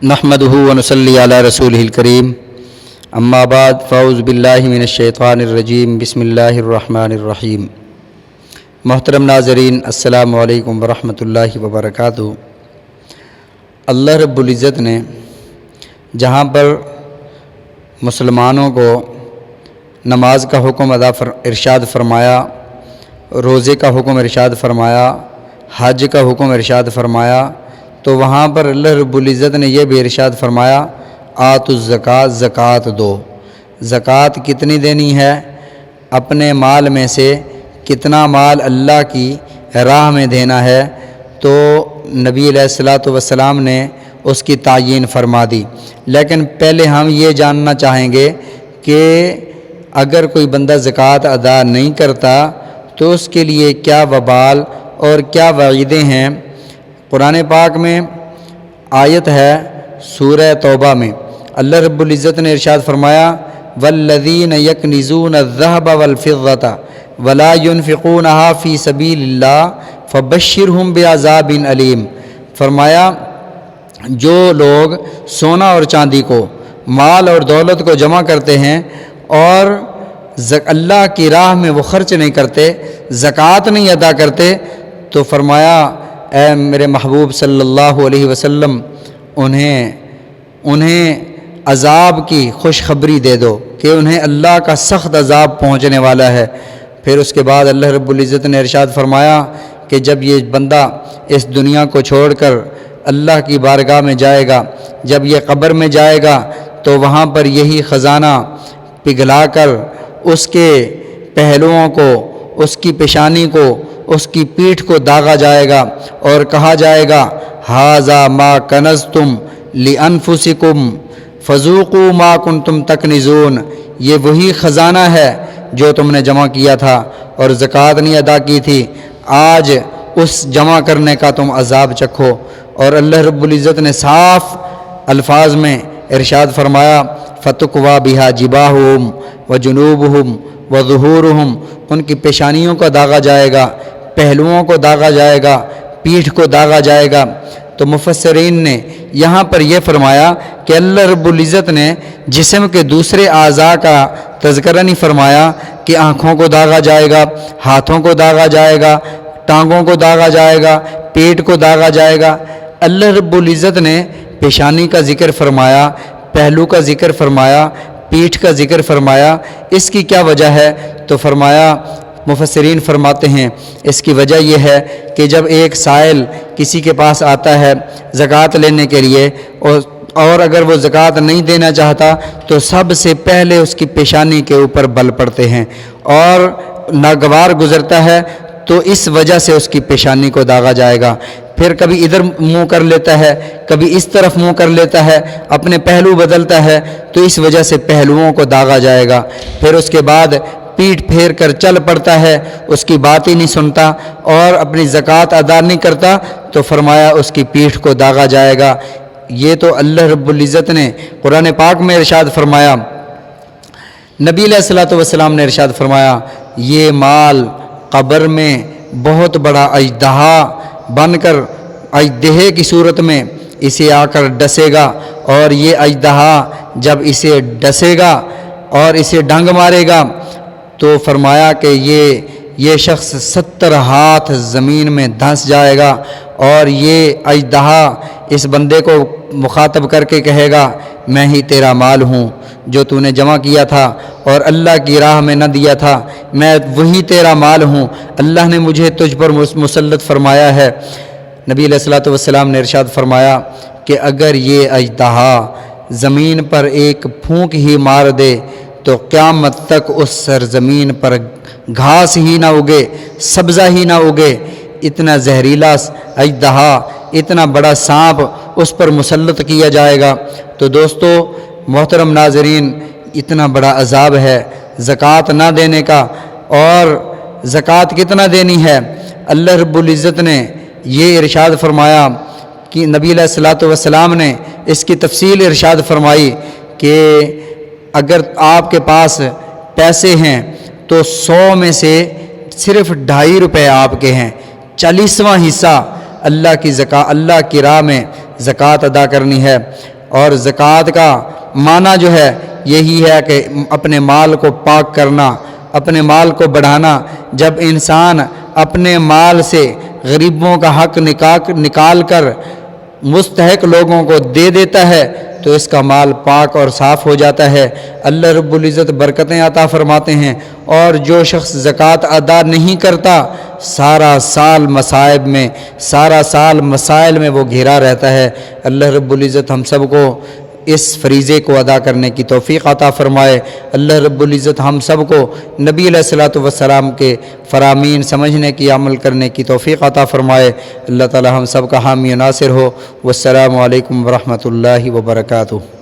نحمدہ ونصلی علی رسولہ الکریم اما بعد فاعوذ باللہ من الشیطان الرجیم بسم اللہ الرحمن الرحیم۔ محترم ناظرین، السلام علیکم ورحمۃ اللہ وبرکاتہ۔ اللہ رب العزت نے جہاں پر مسلمانوں کو نماز کا حکم ارشاد فرمایا، روزے کا حکم ارشاد فرمایا، حج کا حکم ارشاد فرمایا، تو وہاں پر اللہ رب العزت نے یہ بھی ارشاد فرمایا آتوا الزکوٰۃ، زکوٰۃ دو۔ زکوٰۃ کتنی دینی ہے؟ اپنے مال میں سے کتنا مال اللہ کی راہ میں دینا ہے، تو نبی علیہ الصلوۃ والسلام نے اس کی تعیین فرما دی۔ لیکن پہلے ہم یہ جاننا چاہیں گے کہ اگر کوئی بندہ زکوٰۃ ادا نہیں کرتا تو اس کے لیے کیا وبال اور کیا وعیدیں ہیں۔ قرآن پاک میں آیت ہے سورہ توبہ میں، اللہ رب العزت نے ارشاد فرمایا والذین یکنزون الذهب والفضة ولا ينفقونها فی سبیل اللہ فبشرہم بعذاب علیم۔ فرمایا جو لوگ سونا اور چاندی کو، مال اور دولت کو جمع کرتے ہیں اور اللہ کی راہ میں وہ خرچ نہیں کرتے، زکوٰۃ نہیں ادا کرتے، تو فرمایا اے میرے محبوب صلی اللہ علیہ وسلم انہیں عذاب کی خوشخبری دے دو کہ انہیں اللہ کا سخت عذاب پہنچنے والا ہے۔ پھر اس کے بعد اللہ رب العزت نے ارشاد فرمایا کہ جب یہ بندہ اس دنیا کو چھوڑ کر اللہ کی بارگاہ میں جائے گا، جب یہ قبر میں جائے گا تو وہاں پر یہی خزانہ پگھلا کر اس کے پہلوؤں کو، اس کی پیشانی کو، اس کی پیٹھ کو داغا جائے گا اور کہا جائے گا ھذا ما کنزتم لانفسکم فذوقوا ما کنتم تکنزون۔ یہ وہی خزانہ ہے جو تم نے جمع کیا تھا اور زکوٰۃ نہیں ادا کی تھی، آج اس جمع کرنے کا تم عذاب چکھو۔ اور اللہ رب العزت نے صاف الفاظ میں ارشاد فرمایا فتکویٰ بہا جباہہم وجنوبہم وظہورہم، ان کی پیشانیوں کو داغا جائے گا، پہلوؤں کو داغا جائے گا، پیٹھ کو داغا جائے گا۔ تو مفسرین نے یہاں پر یہ فرمایا کہ اللہ رب العزت نے جسم کے دوسرے اعضاء کا تذکرہ نہیں فرمایا کہ آنکھوں کو داغا جائے گا، ہاتھوں کو داغا جائے گا، ٹانگوں کو داغا جائے گا، پیٹ کو داغا جائے گا۔ اللہ رب العزت نے پیشانی کا ذکر فرمایا، پہلو کا ذکر فرمایا، پیٹھ کا ذکر فرمایا۔ اس کی کیا وجہ ہے؟ تو فرمایا مفسرین فرماتے ہیں اس کی وجہ یہ ہے کہ جب ایک سائل کسی کے پاس آتا ہے زکوٰۃ لینے کے لیے اور اگر وہ زکوٰۃ نہیں دینا چاہتا تو سب سے پہلے اس کی پیشانی کے اوپر بل پڑتے ہیں، اور ناگوار گزرتا ہے تو اس وجہ سے اس کی پیشانی کو داغا جائے گا۔ پھر کبھی ادھر منہ کر لیتا ہے، کبھی اس طرف منہ کر لیتا ہے، اپنے پہلو بدلتا ہے تو اس وجہ سے پہلوؤں کو داغا جائے گا۔ پھر اس کے بعد پیٹھ پھیر کر چل پڑتا ہے، اس کی بات ہی نہیں سنتا اور اپنی زکوٰۃ ادا نہیں کرتا تو فرمایا اس کی پیٹھ کو داغا جائے گا۔ یہ تو اللہ رب العزت نے قرآن پاک میں ارشاد فرمایا۔ نبی علیہ الصلوۃ والسلام نے ارشاد فرمایا یہ مال قبر میں بہت بڑا اژدہا بن کر اژدہے کی صورت میں اسے آ کر ڈسے گا، اور یہ اژدہا جب اسے ڈسے گا اور اسے ڈنگ مارے گا تو فرمایا کہ یہ شخص 70 ہاتھ زمین میں دھنس جائے گا، اور یہ اژدہا اس بندے کو مخاطب کر کے کہے گا میں ہی تیرا مال ہوں جو تو نے جمع کیا تھا اور اللہ کی راہ میں نہ دیا تھا، میں وہی تیرا مال ہوں، اللہ نے مجھے تجھ پر مسلط فرمایا ہے۔ نبی علیہ الصلوۃ والسلام نے ارشاد فرمایا کہ اگر یہ اژدہا زمین پر ایک پھونک ہی مار دے تو قیامت تک اس سرزمین پر گھاس ہی نہ اگے، سبزہ ہی نہ اگے۔ اتنا زہریلا اژدہا، اتنا بڑا سانپ اس پر مسلط کیا جائے گا۔ تو دوستو محترم ناظرین، اتنا بڑا عذاب ہے زکوٰۃ نہ دینے کا۔ اور زکوٰۃ کتنا دینی ہے؟ اللہ رب العزت نے یہ ارشاد فرمایا کہ نبی علیہ الصلوۃ والسلام نے اس کی تفصیل ارشاد فرمائی کہ اگر آپ کے پاس پیسے ہیں تو 100 میں سے صرف 2.5 روپے آپ کے ہیں، 40واں حصہ اللہ کی راہ میں زکوٰۃ ادا کرنی ہے۔ اور زکوٰۃ کا معنی جو ہے یہی ہے کہ اپنے مال کو پاک کرنا، اپنے مال کو بڑھانا۔ جب انسان اپنے مال سے غریبوں کا حق نکال کر مستحق لوگوں کو دے دیتا ہے تو اس کا مال پاک اور صاف ہو جاتا ہے، اللہ رب العزت برکتیں عطا فرماتے ہیں۔ اور جو شخص زکوٰۃ ادا نہیں کرتا سارا سال مصائب میں، سارا سال مسائل میں وہ گھرا رہتا ہے۔ اللہ رب العزت ہم سب کو اس فریضے کو ادا کرنے کی توفیق عطا فرمائے۔ اللہ رب العزت ہم سب کو نبی علیہ الصلوۃ والسلام کے فرامین سمجھنے کی، عمل کرنے کی توفیق عطا فرمائے۔ اللہ تعالی ہم سب کا حامی و ناصر ہو۔ والسلام علیکم ورحمۃ اللہ وبرکاتہ۔